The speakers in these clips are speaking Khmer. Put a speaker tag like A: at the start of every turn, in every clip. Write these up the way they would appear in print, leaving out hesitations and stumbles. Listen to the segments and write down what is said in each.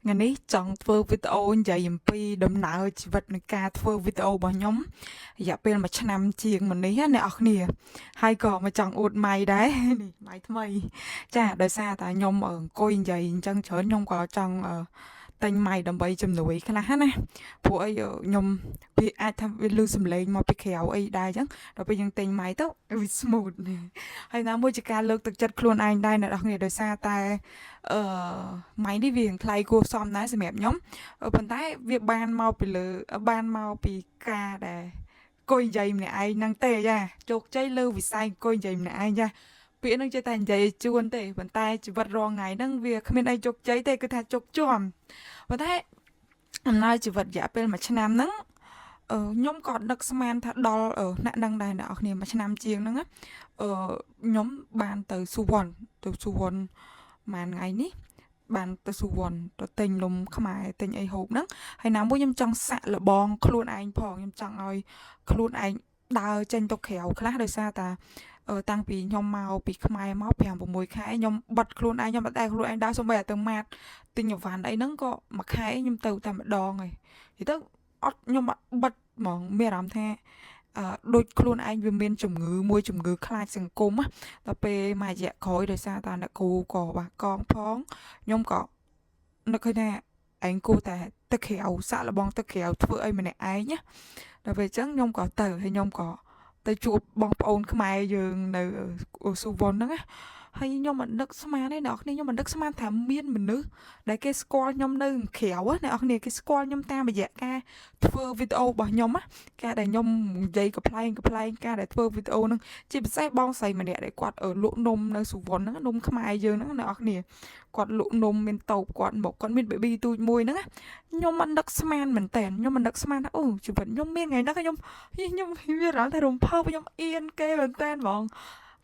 A: ngày ní chọnធ្វើវីដេអូនិយាយអំពីដំណើរជីវិតនៃការធ្វើវីដេអូរបស់ខ្ញុំរយៈពេល1ឆ្នាំជាងមុននេះណាអ្នកនរគ្នាហើយក៏មកចង់អួតម៉ៃដែរនេះម៉ៃថ្មីចាដោយសារតែខ្ញុំអង្គុយនិយាយអញ្ចឹងច្រើនខ្ញុំក៏ចង់ទិញម៉ៃដើម្បីជំនួយខ្លះណាព្រោះអីខ្ញុំវាអាចថាវាលឺសំឡេងមកពីក្រៅអីដែរអញ្ចឹងដល់ពេលយើងទិញម៉ៃទៅវា smooth ហើយណាមួយជាការលើកទឹកចិត្តខ្លួនឯងដែរអ្នកនរគ្នាដោយសារតែអឺម៉ៃនេះវាថ្លៃគួរសមដែរសម្រាប់ខ្ញុំប៉ុន្តែវាបានមកពីលើបានមកពីការដែលអង្គុយនិយាយម្នាក់ឯងហ្នឹងទេចាជោគជ័យលើវិស័យអង្គុយនិយាយម្នាក់ឯងចាពាក្យហ្នឹងចេះតែនិយាយឲ្យជួនទេប៉ុន្តែជីវិតរងថ្ងៃហ្នឹងវាគ្មានអីជោគជ័យទេគឺថាជោគជាំប៉ុន្តែដំណើរជីវិតរយៈពេល1ឆ្នាំហ្នឹងខ្ញុំក៏នឹកស្មានថាដល់អ្នកនឹងដែរអ្នកនរគ្នាមួយឆ្នាំជាងហ្នឹងខ្ញុំបានទៅសុវណ្ណមួយថ្ងៃនេះបានទៅសុវណ្ណទៅទិញនំខ្មែរទិញអីហូបហ្នឹងហើយណាមួយខ្ញុំចង់សាក់លបងខ្លួនឯងផងខ្ញុំចង់ឲ្យខ្លួនឯងដើរចេញទៅក្រៅខ្លះដោយសារតាតាំងពីខ្ញុំមកពីខ្មែរមក5 6ខែខ្ញុំបិទខ្លួនឯងខ្ញុំអត់ដែលខ្លួនឯងដើរសូម្បីតែទៅម៉ាតទិញអីវ៉ាន់អីហ្នឹងក៏មួយខែខ្ញុំទៅតែម្ដងហើយនិយាយទៅអត់ខ្ញុំអត់បិទហ្មងមានអារម្មណ៍ថាដូចខ្លួនឯងវាមានជំងឺមួយជំងឺខ្លាចសង្គមដល់ពេលមួយរយៈក្រោយដោយសារតាអ្នកគ្រូក៏បាក់កងផងខ្ញុំក៏នឹកឃើញថាឯងគួរតែទឹកក្រៅសាក់លបងទឹកក្រៅធ្វើអីម្នាក់ឯងណាដល់ពេលអញ្ចឹងខ្ញុំក៏ទៅហើយខ្ញុំក៏ទៅជួបបងប្អូនខ្មែរយើងនៅសុវណ្ណហ្នឹងណាហើយខ្ញុំមិននឹកស្មានទេអ្នកនរគ្នាខ្ញុំមិននឹកស្មានថាមានមនុស្សដែលគេស្គាល់ខ្ញុំនៅក្រៅណាអ្នកនរគ្នាគេស្គាល់ខ្ញុំតាមរយៈការធ្វើវីដេអូរបស់ខ្ញុំណាការដែលខ្ញុំនិយាយកំ pl ែងការដែលធ្វើវីដេអូហ្នឹងជាពិសេសបងស្រីម្នាក់ដែលគាត់លក់នំនៅសុវណ្ណហ្នឹងនំខ្មែរយើងហ្នឹងអ្នកនរគ្នាគាត់លក់នំមានតូបគាត់មកគាត់មាន baby ទូចមួយហ្នឹងខ្ញុំមិននឹកស្មានមែនតើខ្ញុំមិននឹកស្មានថាអូជីវិតខ្ញុំមានថ្ងៃហ្នឹងខ្ញុំវារំថារំភើបខ្ញុំអៀនគេមែនតើហ្មង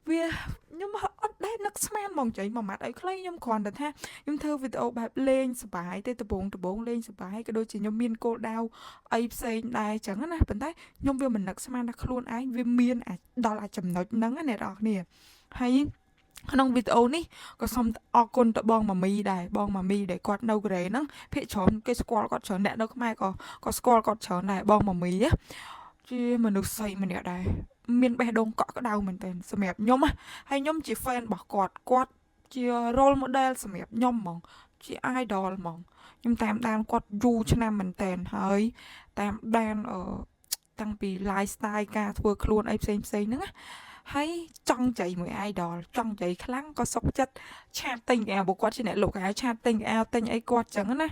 A: វាខ្ញុំអត់ដែលនឹកស្មានហ្មងចៃមួយម៉ាត់ឲ្យខ្លីខ្ញុំគ្រាន់តែថាខ្ញុំធ្វើវីដេអូបែបលេងសប្បាយទេដំបងលេងសប្បាយក៏ដូចជាខ្ញុំមានគោលដៅអីផ្សេងដែរចឹងណាប៉ុន្តែខ្ញុំវាមិននឹកស្មានថាខ្លួនឯងវាមានដល់អាចចំណុចហ្នឹងណាអ្នកនរគ្នាហើយក្នុងវីដេអូនេះក៏សូមអរគុណទៅបងម៉ាមីដែរបងម៉ាមីដែលគាត់នៅកូរ៉េហ្នឹងភាគច្រើនគេស្គាល់គាត់ច្រើនអ្នកនៅខ្មែរក៏ស្គាល់គាត់ច្រើនដែរបងម៉ាមីជាមនុស្សស្រីម្នាក់ដែរមានបេះដូងកក់ក្ដៅមែនទែនសម្រាប់ខ្ញុំហើយខ្ញុំជា fan របស់គាត់ជា role model សម្រាប់ខ្ញុំហ្មងជា idol ហ្មងខ្ញុំតាមដានគាត់យូរឆ្នាំមែនទែនហើយតាមដានតាំងពី lifestyle ការធ្វើខ្លួនអីផ្សេងហ្នឹងណាហើយចង់ចៃមួយ idol ចង់ចៃខ្លាំងក៏សុកចិត្តឆាតទិញកៅពួកគាត់ជាអ្នកលក់កៅឆាតទិញកៅទិញអីគាត់ចឹងណា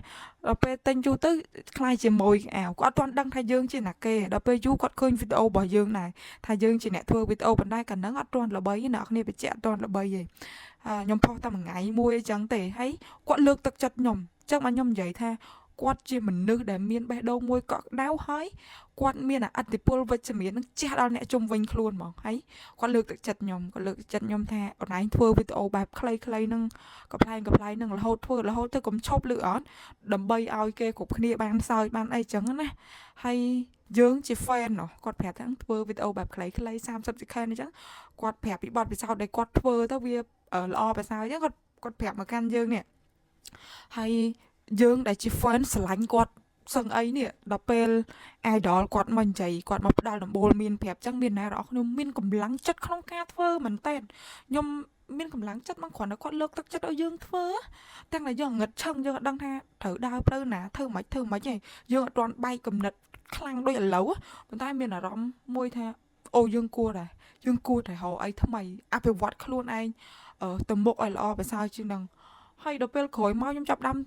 A: ដល់ពេលទិញយូរទៅខ្លាយជាមួយកៅគាត់អត់ទាន់ដឹងថាយើងជាអ្នកគេដល់ពេលយូរគាត់ឃើញវីដេអូរបស់យើងដែរថាយើងជាអ្នកធ្វើវីដេអូប៉ុន្តែកាលហ្នឹងអត់ទាន់ល្បីទេអ្នកគ្នាបញ្ជាក់អត់ទាន់ល្បីទេខ្ញុំផុសតែមួយថ្ងៃមួយអីចឹងទេហើយគាត់លើកទឹកចិត្តខ្ញុំចឹងមកខ្ញុំនិយាយថាគាត់ជាមនុស្សដែលមានបេះដូងមួយកក់ក្ដៅហើយគាត់មានអត្តពលវិជ្ជមាននឹងជះដល់អ្នកជុំវិញខ្លួនហ្មងហើយគាត់លើកទឹកចិត្តខ្ញុំថាអនឡាញធ្វើវីដេអូបែបខ្លីៗហ្នឹងកំ pl ែងហ្នឹងរហូតទៅកុំឈប់លឺអត់ដើម្បីឲ្យគេគ្រប់គ្នាបានសើចបានអីចឹងណាហើយយើងជា fan ណោះគាត់ប្រាប់ថាធ្វើវីដេអូបែបខ្លីៗ30 second អញ្ចឹងគាត់ប្រាប់ពីបទពិសោធន៍ដែលគាត់ធ្វើទៅវាល្អប្រសើរអញ្ចឹងគាត់ប្រាប់មកកាន់យើងនេះហើយយើងដែលជា fan ស្រឡាញ់គាត់សឹងអីនេះដល់ពេល idol គាត់មកនិយាយគាត់មកផ្ដាល់ដំបូលមានប្រាប់ចឹងមានអ្នកនរខ្ញុំមានកម្លាំងចិត្តក្នុងការធ្វើមែនតើខ្ញុំមានកម្លាំងចិត្តមកគ្រាន់តែគាត់លើកទឹកចិត្តឲ្យយើងធ្វើទាំងតែយើងងឹតឆឹងយើងអត់ដឹងថាត្រូវដើរផ្លូវណាធ្វើម៉េចហីយើងអត់ទាន់បែកគំនិតខ្លាំងដូចឥឡូវប៉ុន្តែមានអារម្មណ៍មួយថាអូយើងគួរតែរកអីថ្មីអភិវឌ្ឍខ្លួនឯងទៅមុខឲ្យល្អប្រសើរជាងនឹងហើយដល់ពេលក្រោយមកខ្ញុំចាប់ដាំ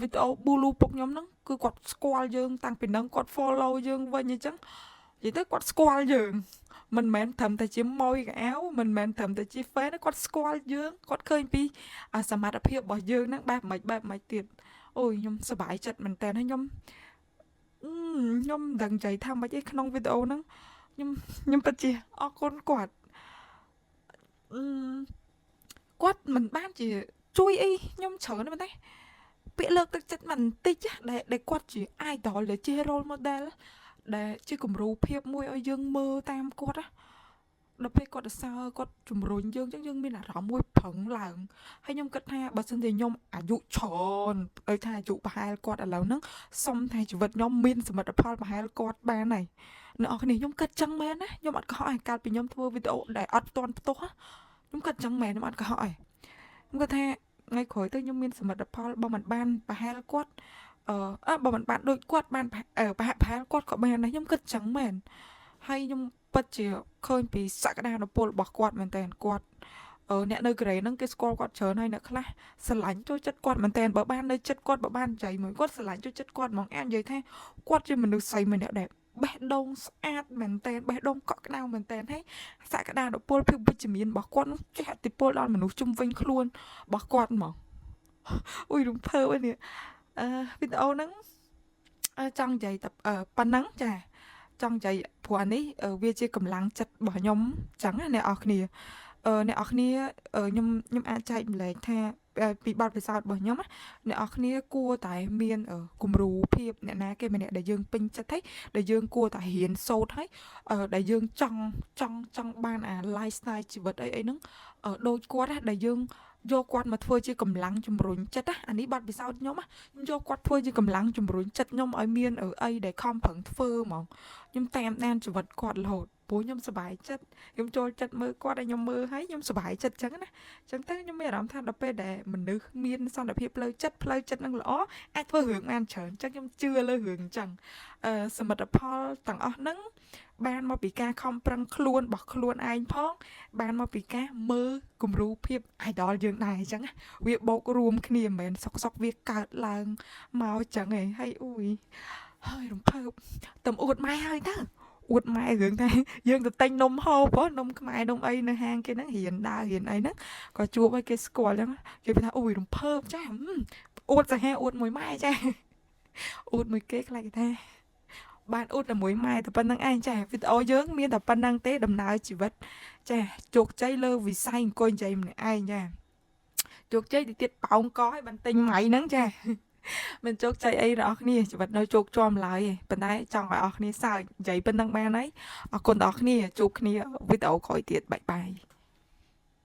A: វីដេអូ Bulu ពុកខ្ញុំហ្នឹងគឺគាត់ស្គាល់យើងតាំងពីហ្នឹងគាត់ follow យើងវិញអញ្ចឹងនិយាយទៅគាត់ស្គាល់យើងមិនមែនត្រឹមតែជាម៉ួយកៅមិនមែនត្រឹមតែជា fan គាត់ស្គាល់យើងគាត់ឃើញពីសមត្ថភាពរបស់យើងហ្នឹងបែបម៉េចទៀតអូយខ្ញុំសប្បាយចិត្តមែនតើហើយខ្ញុំមិនដឹងចៃថាម៉េចទេក្នុងវីដេអូហ្នឹងខ្ញុំពិតជាអរគុណគាត់អឺគាត់មិនបានជាជួយអីខ្ញុំច្រើនទេប៉ុន្តែពាក្យលើកទឹកចិត្តមិនបន្តិចដែលគាត់ជា idol ដែលជា role model ដែលជាគំរូភាពមួយឲ្យយើងមើលតាមគាត់ ដល់ពេលគាត់សើគាត់ជំរុញយើងអញ្ចឹងយើងមានអារម្មណ៍មួយប្រឹងឡើងហើយខ្ញុំគិតថាបើសិនជាខ្ញុំអាយុច្រើនដូចថាអាយុប្រហែលគាត់ឥឡូវហ្នឹងសុំថាជីវិតខ្ញុំមានសមិទ្ធផលប្រហែលគាត់បានហើយអ្នកនរគ្នាខ្ញុំគិតចឹងមែនណាខ្ញុំអត់កុហកឯកាលពីខ្ញុំធ្វើវីដេអូដែលអត់ទាន់ផ្ទុះខ្ញុំគិតចឹងមែនខ្ញុំអត់កុហកឯខ្ញុំគិតថាថ្ងៃក្រោយទៅខ្ញុំមានសមិទ្ធផលបើមិនបានប្រហែលគាត់បើមិនបានដូចគាត់បានប្រហែលគាត់ក៏បានដែរខ្ញុំគិតចឹងមែនហើយខ្ញុំពិតជាឃើញពីសក្តានុពលរបស់គាត់មែនតើគាត់អ្នកនៅកូរ៉េហ្នឹងគេស្គាល់គាត់ច្រើនហើយអ្នកខ្លះស្រឡាញ់ចូលចិត្តគាត់មែនតើបើបាននៅចិត្តគាត់បើបានចៃមួយគាត់ស្រឡាញ់ចូលចិត្តគាត់ហ្មងអាចនិយាយថាគាត់ជាមនុស្សស្រីម្នាក់ដែលបេះដូងស្អាតមែនតើបេះដូងកក់ក្ដៅមែនតើហើយសក្តានុពលភាពវិជ្ជមានរបស់គាត់នោះចេះឥទ្ធិពលដល់មនុស្សជុំវិញខ្លួនរបស់គាត់ហ្មងអ៊ុយរំភើបនេះវីដេអូហ្នឹងចង់និយាយតែប៉ុណ្ណឹងចាចង់និយាយព្រោះអានេះវាជាកម្លាំងចិត្តរបស់ខ្ញុំចឹងណាអ្នកនរគ្នាអ្នកនរគ្នាខ្ញុំអាចចែកម្លែកថាពីបទពិសោធន៍របស់ខ្ញុំណាអ្នកនរគ្នាគួរតែមានគំរូភាពអ្នកណាគេម្នាក់ដែលយើងពេញចិត្តហើយដែលយើងគួរតែរៀនសូត្រហើយដែលយើងចង់បានអា lifestyle ជីវិតអីហ្នឹងដូចគាត់ណាដែលយើងយកគាត់មកធ្វើជាកម្លាំងជំរុញចិត្តណាអានេះបទពិសោធន៍ខ្ញុំណាខ្ញុំយកគាត់ធ្វើជាកម្លាំងជំរុញចិត្តខ្ញុំឲ្យមានអីដែលខំប្រឹងធ្វើហ្មងខ្ញុំតាមដានជីវិតគាត់រហូតព្រោះខ្ញុំសប្បាយចិត្តខ្ញុំចូលចិត្តមើលគាត់ឲ្យខ្ញុំមើលហើយខ្ញុំសប្បាយចិត្តចឹងណាចឹងទៅខ្ញុំមានអារម្មណ៍ថាដល់ពេលដែលមនុស្សមានសន្តិភាពផ្លូវចិត្តនឹងល្អអាចធ្វើរឿងបានច្រើនចឹងខ្ញុំជឿលើរឿងចឹងសមិទ្ធផលទាំងអស់ហ្នឹងបានមកពីការខំប្រឹងខ្លួនរបស់ខ្លួនឯងផងបានមកពីការមើលគំរូភាព idol យើងដែរអញ្ចឹងវាបូករួមគ្នាមិនមែនសុកវាកើតឡើងមកអញ្ចឹងឯងហើយអ៊ុយហើយរំភើបតំអួតម៉ែហើយតើអួតម៉ែរឿងតែយើងទៅទិញនំហូបនំខ្មែរនំអីនៅហាងគេហ្នឹងរៀនដើររៀនអីហ្នឹងក៏ជួបឲ្យគេស្គាល់អញ្ចឹងគេថាអ៊ុយរំភើបចាអួតសាហាអួតមួយម៉ែចាអួតមួយគេខ្លាចគេថាបានអ៊ុតតែមួយម៉ែតែប៉ុណ្្នឹងឯងចាវីដេអូយើងមានតែប៉ុណ្្នឹងទេដំណើរជីវិតចាជោគជ័យលើវិស័យអង្គុយនិយាយម្នាក់ឯងចាជោគជ័យទៅទៀតប៉ោងកឲ្យបានទិញម៉ៃហ្នឹងចាមិនជោគជ័យអីដល់អ្នកគ្នាជីវិតនៅជោគជាំឡើយទេប៉ុន្តែចង់ឲ្យអ្នកគ្នាសើចនិយាយប៉ុណ្្នឹងបានហើយអរគុណដល់អ្នកគ្នាជួបគ្នាវីដេអូក្រោយទៀតបាយបាយ